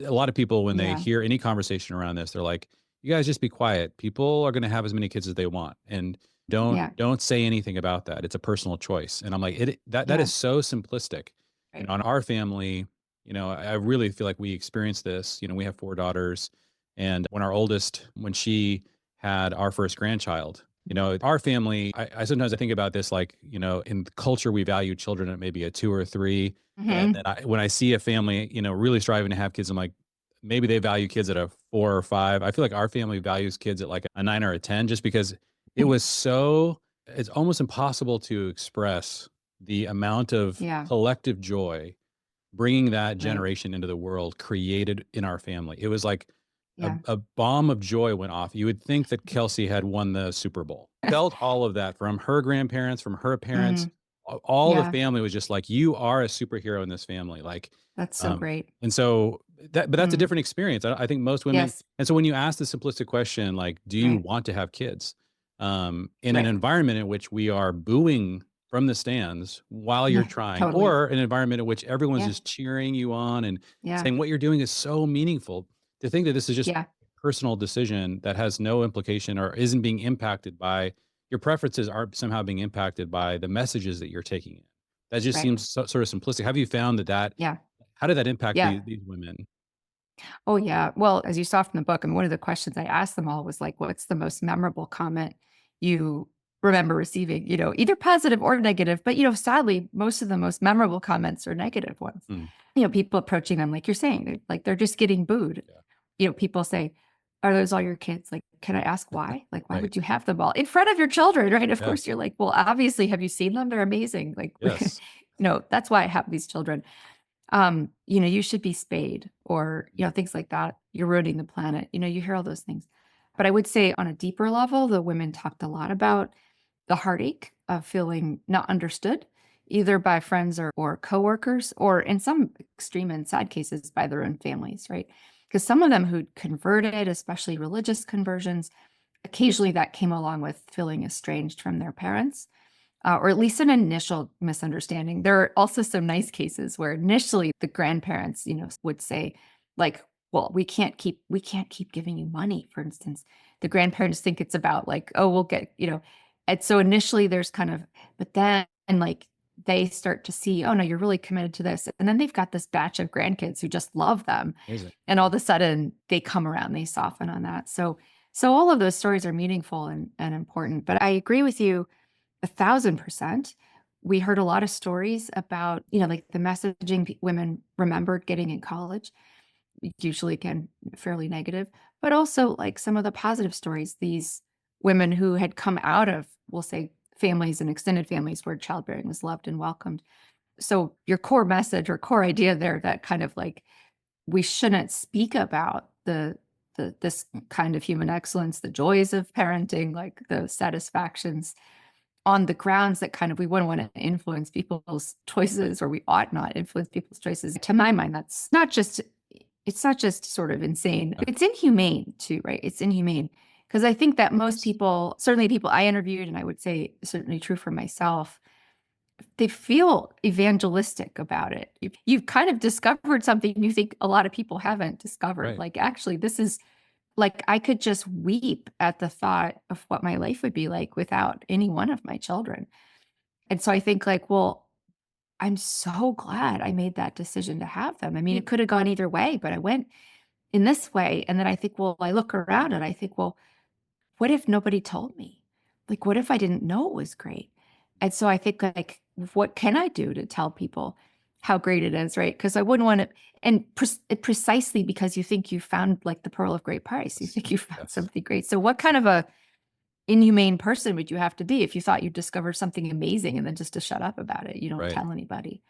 A lot of people, when they Yeah. hear any conversation around this, they're like, "You guys just be quiet. People are gonna have as many kids as they want, and Yeah. don't say anything about that. It's a personal choice." And I'm like, that Yeah. is so simplistic. Right. In our family, I really feel like we experienced this. We have 4 daughters, and when she had our first grandchild, our family, I sometimes I think about this like, in the culture, we value children at maybe a 2 or 3, and Hmm. then when I see a family, really striving to have kids, I'm like, maybe they value kids at a 4 or 5. I feel like our family values kids at like a 9 or a 10, just because it was it's almost impossible to express the amount of Yeah. collective joy bringing that Right. generation into the world created in our family. It was like Yeah. a bomb of joy went off. You would think that Kelsey had won the Super Bowl. Felt all of that from her grandparents, from her parents. Hmm. All the Yeah. family was just like, you are a superhero in this family. Like, That's so um, great. and so but that's a Mm. different experience. I think most women, Yes. and so when you ask the simplistic question, like, do you Right. want to have kids? In an Right. environment in which we are booing from the stands while you're Yeah. trying, Totally. or an environment in which everyone's Yeah. just cheering you on and Yeah. saying what you're doing is so meaningful, to think that this is just Yeah. a personal decision that has no implication or isn't being impacted by your preferences, aren't somehow being impacted by the messages that you're taking in. That just Right. seems sort of simplistic. Have you found that Yeah. how did that impact Yeah. these women? Oh, yeah. Well, as you saw from the book, and one of the questions I asked them all was like, what's the most memorable comment you remember receiving, either positive or negative? But, sadly, most of the most memorable comments are negative ones. Hmm, People approaching them, like you're saying, they're just getting booed. yeah, People say, are those all your kids? Like, can I ask why? Like, why right. would you have them all in front of your children? Right. Of Yeah, course, you're like, well, obviously, have you seen them? They're amazing. Like, yes. that's why I have these children. You should be spayed or, things like that. You're ruining the planet. You hear all those things. But I would say on a deeper level, the women talked a lot about the heartache of feeling not understood, either by friends or coworkers, or in some extreme and sad cases by their own families, right? Because some of them who'd converted, especially religious conversions, occasionally that came along with feeling estranged from their parents, or at least an initial misunderstanding. There are also some nice cases where initially the grandparents, would say, like, "Well, we can't keep giving you money." For instance, the grandparents think it's about like, "Oh, we'll get," And so initially there's kind of, but then like they start to see, "Oh no, you're really committed to this," and then they've got this batch of grandkids who just love them, Amazing. and all of a sudden they come around, they soften on that. So all of those stories are meaningful and important. But I agree with you 1,000%. We heard a lot of stories about, like the messaging women remembered getting in college, usually again, fairly negative, but also like some of the positive stories. These women who had come out of, we'll say, families and extended families where childbearing was loved and welcomed. So your core message or core idea there, that kind of like we shouldn't speak about this kind of human excellence, the joys of parenting, like the satisfactions, on the grounds that kind of we wouldn't want to influence people's Right. choices, or we ought not influence people's choices. To my mind, it's not just sort of insane. Yeah. It's inhumane too, right? It's inhumane because I think that most Yes. people, certainly people I interviewed, and I would say certainly true for myself, they feel evangelistic about it. You've kind of discovered something you think a lot of people haven't discovered. Right. Like, actually, this is like, I could just weep at the thought of what my life would be like without any one of my children. And so I think like, well, I'm so glad I made that decision to have them. I mean, it could have gone either way, but I went in this way. And then I think, well, I look around and I think, well, what if nobody told me? Like, what if I didn't know it was great? And so I think like, what can I do to tell people how great it is, right? Because I wouldn't want to, and precisely because you think you found like the pearl of great price, you Yes. think you found Yes. something great. So what kind of a inhumane person would you have to be if you thought you discovered something amazing and then just to shut up about it? You don't Right. tell anybody.